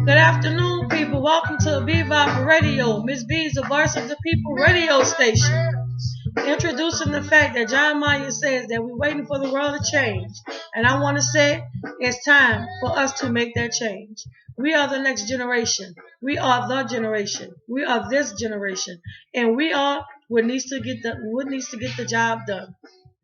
Good afternoon, people. Welcome to BVOP Radio. Miss B is the voice of the people radio station. Introducing the fact that John Mayer says that we're waiting for the world to change. And I want to say it's time for us to make that change. We are the next generation. We are the generation. We are this generation. And we are what needs to get the job done.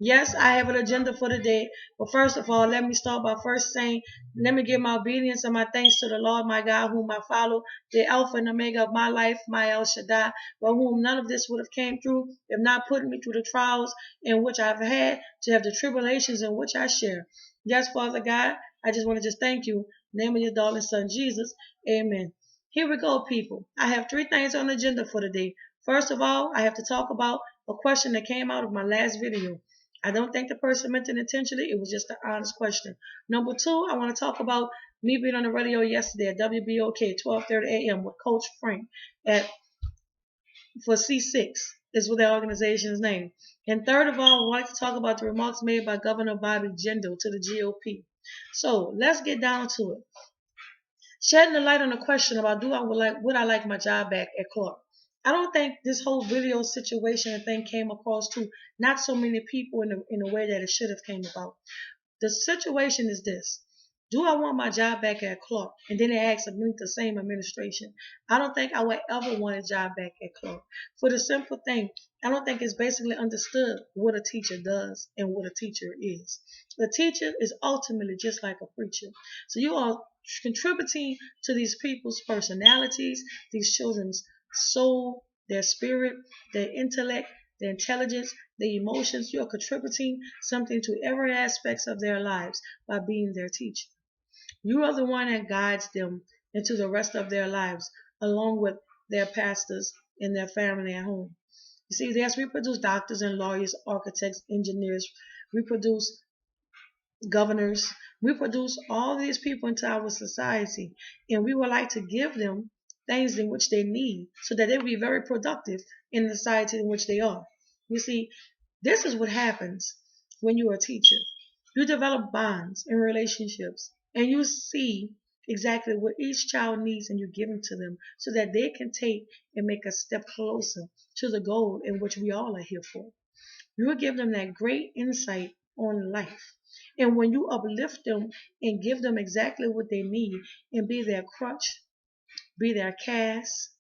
Yes, I have an agenda for the day. But first of all, let me start by first saying, let me give my obedience and my thanks to the Lord, my God, whom I follow, the Alpha and Omega of my life, my El Shaddai, by whom none of this would have came through, if not putting me through the trials in which I've had, to have the tribulations in which I share. Yes, Father God, I just want to just thank you. In the name of your darling son, Jesus. Amen. Here we go, people. I have three things on the agenda for the day. First of all, I have to talk about a question that came out of my last video. I don't think the person meant it intentionally. It was just an honest question. Number two, I want to talk about me being on the radio yesterday at WBOK, 12:30 a.m. with Coach Frank for C6 is what their organization's name. And third of all, I would like to talk about the remarks made by Governor Jindal to the GOP. So let's get down to it. Shedding the light on the question about would I like my job back at Clark? I don't think this whole video situation and thing came across to not so many people in the way that it should have came about. The situation is this. Do I want my job back at Clark? And then they asked me the same administration. I don't think I would ever want a job back at Clark. For the simple thing, I don't think it's basically understood what a teacher does and what a teacher is. A teacher is ultimately just like a preacher. So you are contributing to these people's personalities, these children's soul, their spirit, their intellect, their intelligence, their emotions. You are contributing something to every aspect of their lives by being their teacher. You are the one that guides them into the rest of their lives, along with their pastors and their family at home. You see, yes, we produce doctors and lawyers, architects, engineers. We produce governors. We produce all these people into our society, and we would like to give them things in which they need so that they will be very productive in the society in which they are. You see, this is what happens when you're a teacher. You develop bonds and relationships, and you see exactly what each child needs, and you give them to them so that they can take and make a step closer to the goal in which we all are here for. You will give them that great insight on life. And when you uplift them and give them exactly what they need and be their crutch, be their cast,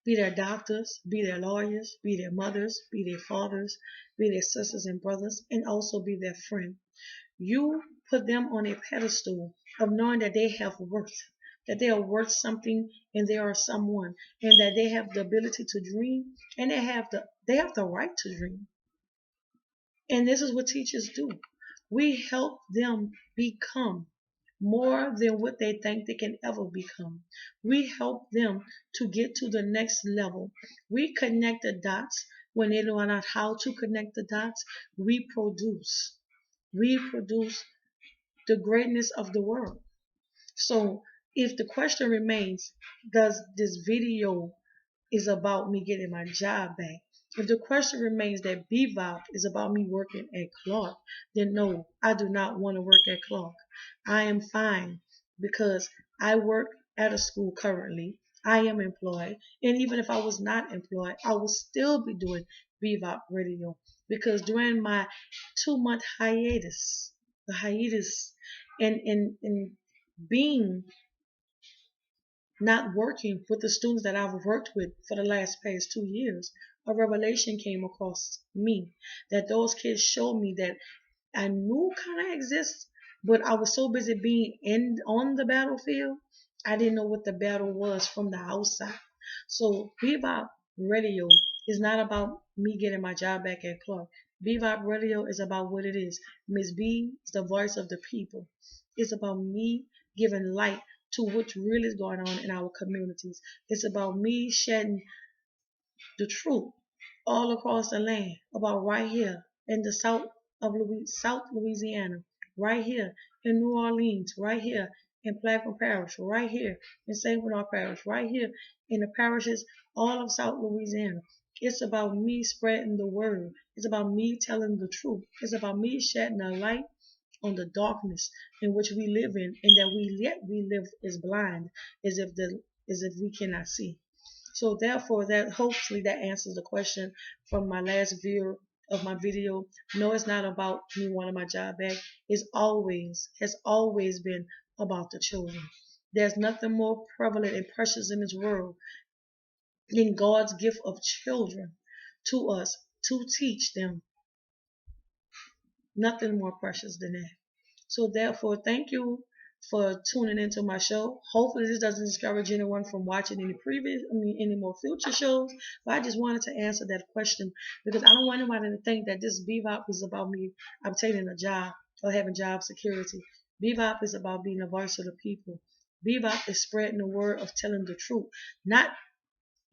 be their doctors, be their lawyers, be their mothers, be their fathers, be their sisters and brothers, and also be their friend, you put them on a pedestal of knowing that they have worth, that they are worth something and they are someone, and that they have the ability to dream and they have the right to dream. And this is what teachers do. We help them become more than what they think they can ever become. We help them to get to the next level. We connect the dots when they know not how to connect the dots. We produce. We produce the greatness of the world. So if the question remains, does this video is about me getting my job back? If the question remains that BVOP is about me working at Clark, then no, I do not want to work at Clark. I am fine because I work at a school currently. I am employed. And even if I was not employed, I would still be doing BVOP radio because during my 2-month hiatus, the hiatus and being not working with the students that I've worked with for the past 2 years, a revelation came across me that those kids showed me that I knew kind of exists, but I was so busy being on the battlefield, I didn't know what the battle was from the outside. So Bebop Radio is not about me getting my job back at Clark. Bebop Radio is about what it is. Miss B is the voice of the people. It's about me giving light to what really is going on in our communities. It's about me shedding the truth all across the land about right here in the South Louisiana, right here in New Orleans, right here in Plaquemine Parish, right here in St. Bernard Parish, right here in the parishes all of South Louisiana. It's about me spreading the word. It's about me telling the truth. It's about me shedding a light on the darkness in which we live in, and that we live is blind, as if we cannot see. So therefore, that hopefully that answers the question from my last view of my video. No, it's not about me wanting my job back. Has always been about the children. There's nothing more prevalent and precious in this world than God's gift of children to us to teach them. Nothing more precious than that. So therefore, thank you for tuning into my show. Hopefully this doesn't discourage anyone from watching any more future shows. But I just wanted to answer that question because I don't want anybody to think that this BVOP is about me obtaining a job or having job security. BVOP is about being a voice of the people. BVOP is spreading the word of telling the truth, not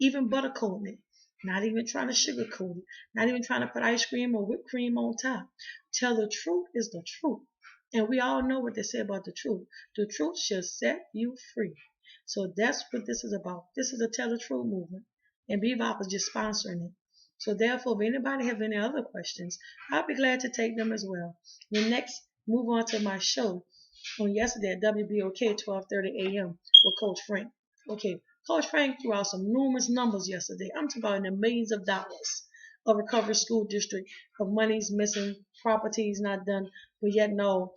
even buttercoating it, not even trying to sugarcoat it, not even trying to put ice cream or whipped cream on top. Tell the truth is the truth. And we all know what they say about the truth. The truth shall set you free. So that's what this is about. This is a tell the truth movement. And Bebop is just sponsoring it. So therefore, if anybody have any other questions, I'll be glad to take them as well. Then next, move on to my show on yesterday at WBOK 12:30 a.m. with Coach Frank. Okay, Coach Frank threw out some numerous numbers yesterday. I'm talking about in the millions of dollars of recovered school district, of monies missing, properties not done, but yet no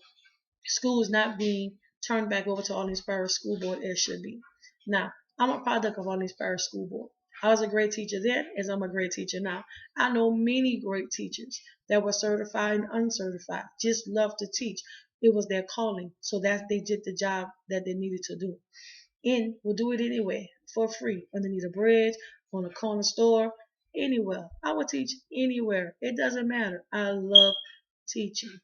schools not being turned back over to Orleans Parish School Board as should be. Now, I'm a product of Orleans Parish School Board. I was a great teacher then, as I'm a great teacher now. I know many great teachers that were certified and uncertified, just love to teach. It was their calling, so that they did the job that they needed to do. And will do it anyway, for free, underneath a bridge, on a corner store, anywhere. I will teach anywhere. It doesn't matter. I love teaching.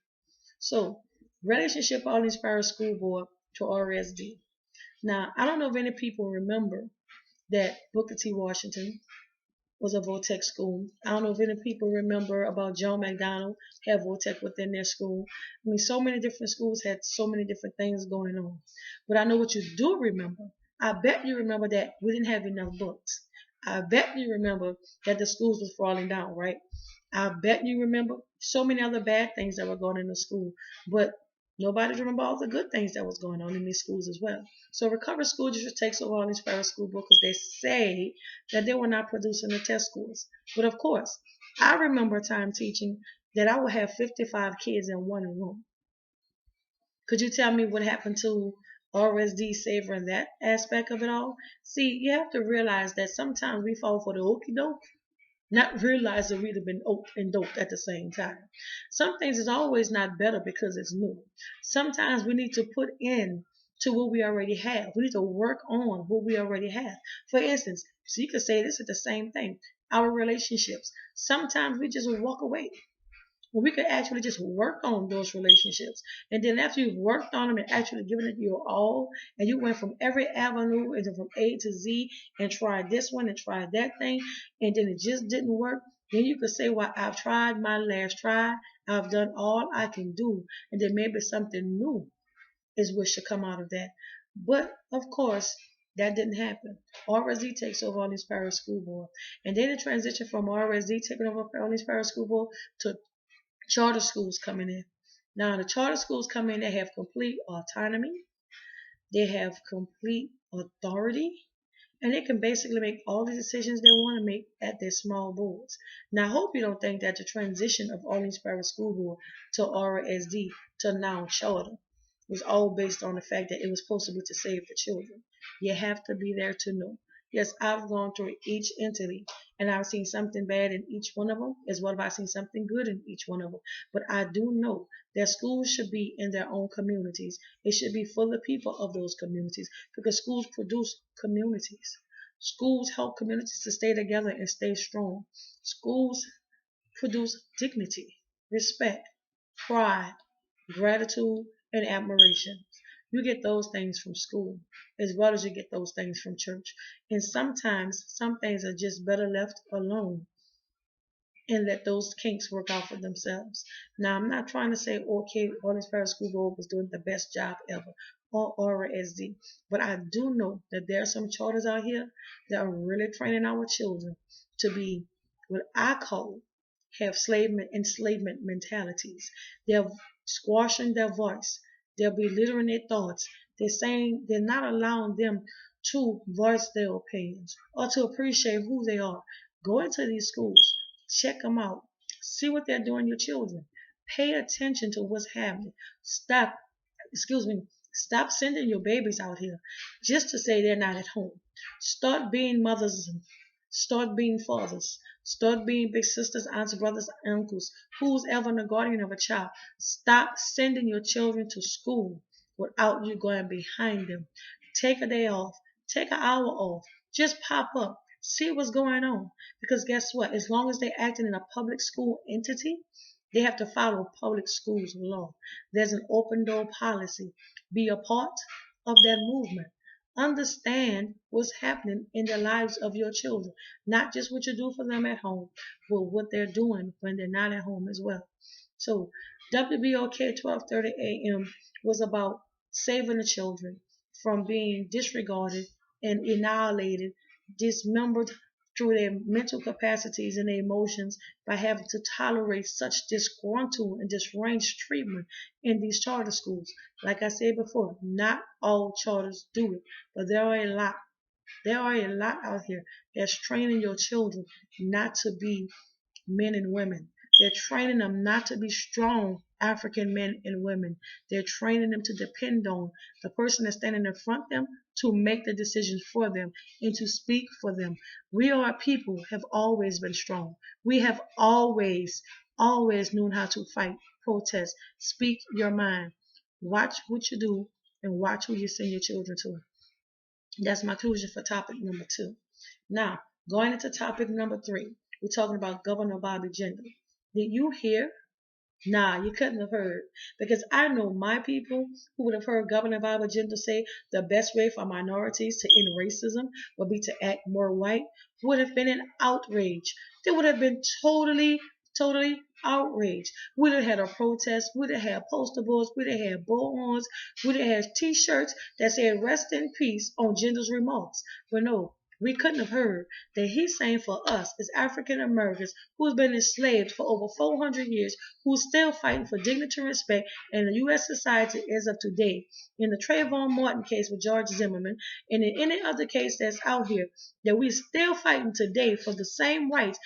So, relationship Orleans Parish School Board to RSD. Now, I don't know if any people remember that Booker T. Washington was a Voltech school. I don't know if any people remember about John McDonald had Voltech within their school. I mean, so many different schools had so many different things going on. But I know what you do remember. I bet you remember that we didn't have enough books. I bet you remember that the schools was falling down, right? I bet you remember so many other bad things that were going on in the school. But nobody remember all the good things that was going on in these schools as well. So Recovery School District takes over all these private school books because they say that they were not producing the test scores. But of course, I remember a time teaching that I would have 55 kids in one room. Could you tell me what happened to RSD savoring that aspect of it all? See, you have to realize that sometimes we fall for the okie doke, not realize that we'd have been oaked and doped at the same time. Some things is always not better because it's new. Sometimes we need to put in to what we already have. We need to work on what we already have. For instance, so you could say this is the same thing. Our relationships. Sometimes we just walk away. Well, we could actually just work on those relationships. And then after you've worked on them and actually given it your all, and you went from every avenue and from A to Z and tried this one and tried that thing, and then it just didn't work, then you could say, well, I've tried my last try. I've done all I can do. And then maybe something new is what should come out of that. But, of course, that didn't happen. RSD takes over Orleans Parish School Board. And then it transitioned from RSD taking over Orleans Parish School Board to charter schools coming in. Now, the charter schools come in, they have complete autonomy, they have complete authority, and they can basically make all the decisions they want to make at their small boards. Now, I hope you don't think that the transition of Orleans Parish School Board to RSD to now charter was all based on the fact that it was supposed to be to save the children. You have to be there to know. Yes, I've gone through each entity and I've seen something bad in each one of them, as well as I've seen something good in each one of them. But I do know that schools should be in their own communities. It should be for the people of those communities because schools produce communities. Schools help communities to stay together and stay strong. Schools produce dignity, respect, pride, gratitude, and admiration. You get those things from school as well as you get those things from church. And sometimes some things are just better left alone and let those kinks work out for themselves. Now, I'm not trying to say, okay, Orleans Parish School Board was doing the best job ever or RSD, but I do know that there are some charters out here that are really training our children to be what I call have enslavement mentalities. They're squashing their voice. They're belittling their thoughts. They're saying they're not allowing them to voice their opinions or to appreciate who they are. Go into these schools, check them out, see what they're doing to your children. Pay attention to what's happening. Stop, excuse me, stop sending your babies out here just to say they're not at home. Start being mothers, start being fathers, start being big sisters, aunts, brothers, uncles, who's ever the guardian of a child. Stop sending your children to school without you going behind them. Take a day off, take an hour off, just pop up, see what's going on. Because guess what? As long as they're acting in a public school entity, they have to follow public schools law. There's an open door policy. Be a part of that movement. Understand what's happening in the lives of your children, not just what you do for them at home, but what they're doing when they're not at home as well. So WBOK 12:30 a.m. was about saving the children from being disregarded and annihilated, dismembered through their mental capacities and their emotions by having to tolerate such disgruntled and disranged treatment in these charter schools. Like I said before, not all charters do it, but there are a lot. There are a lot out here that's training your children not to be men and women. They're training them not to be strong African men and women. They're training them to depend on the person that's standing in front of them to make the decisions for them and to speak for them. We are people have always been strong. We have always known how to fight, protest, speak your mind. Watch what you do and watch who you send your children to. That's my conclusion for topic number 2. Now, going into topic number 3, we're talking about Governor Bobby Jindal. Did you hear? Nah, you couldn't have heard. Because I know my people who would have heard Governor Bobby Jindal say the best way for minorities to end racism would be to act more white would have been an outrage. They would have been totally outraged. We'd have had a protest, we'd have had poster boards, we'd have had bullhorns, we'd have had t-shirts that said rest in peace on Jindal's remarks. But no, we couldn't have heard that he's saying for us as African Americans who's been enslaved for over 400 years, who's still fighting for dignity and respect in the U.S. society as of today. In the Trayvon Martin case with George Zimmerman, and in any other case that's out here, that we're still fighting today for the same rights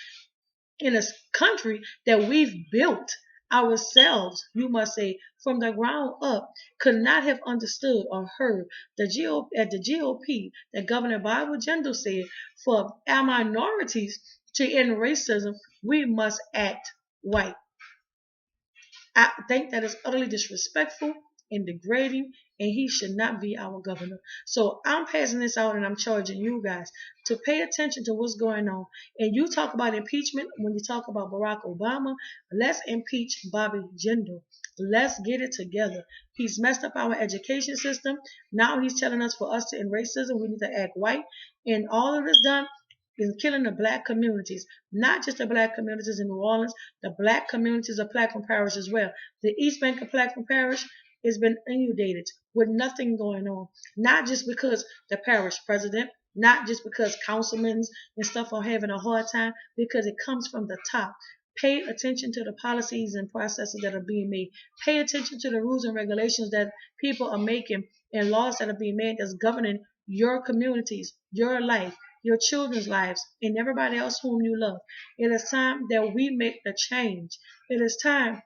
in a country that we've built ourselves, you must say, from the ground up, could not have understood or heard at the GOP that Governor Bobby Jindal said for our minorities to end racism, we must act white. I think that is utterly disrespectful and degrading, and he should not be our governor. So I'm passing this out and I'm charging you guys to pay attention to what's going on. And you talk about impeachment when you talk about Barack Obama. Let's impeach Bobby Jindal. Let's get it together. He's messed up our education system. Now he's telling us for us to end racism, we need to act white. And all of this done is killing the black communities, not just the black communities in New Orleans, the black communities of Plaquemine Parish as well. The East Bank of Plaquemine Parish has been inundated with nothing going on, not just because the parish president, not just because councilmen and stuff are having a hard time, because it comes from the top. Pay attention to the policies and processes that are being made. Pay attention to the rules and regulations that people are making and laws that are being made that's governing your communities, your life, your children's lives, and everybody else whom you love. It is time that we make the change. It is time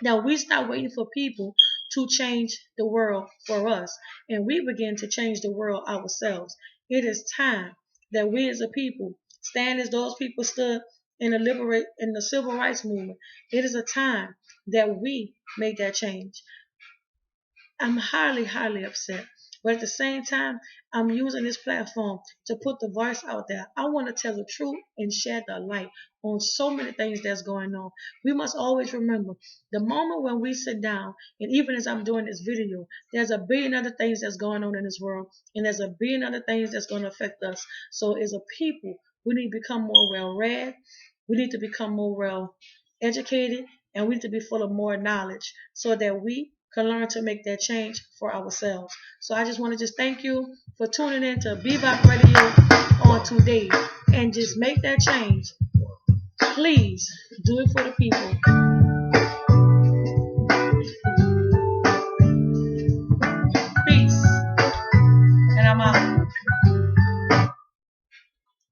that we stop waiting for people to change the world for us, and we begin to change the world ourselves. It is time that we as a people stand as those people stood in the civil rights movement. It is a time that we make that change. I'm highly upset. But at the same time, I'm using this platform to put the voice out there. I want to tell the truth and shed the light on so many things that's going on. We must always remember the moment when we sit down, and even as I'm doing this video, there's a billion other things that's going on in this world, and there's a billion other things that's going to affect us. So as a people, we need to become more well-read. We need to become more well-educated, and we need to be full of more knowledge so that we can learn to make that change for ourselves. So I just want to just thank you for tuning in to BVOP Radio on today and just make that change. Please do it for the people.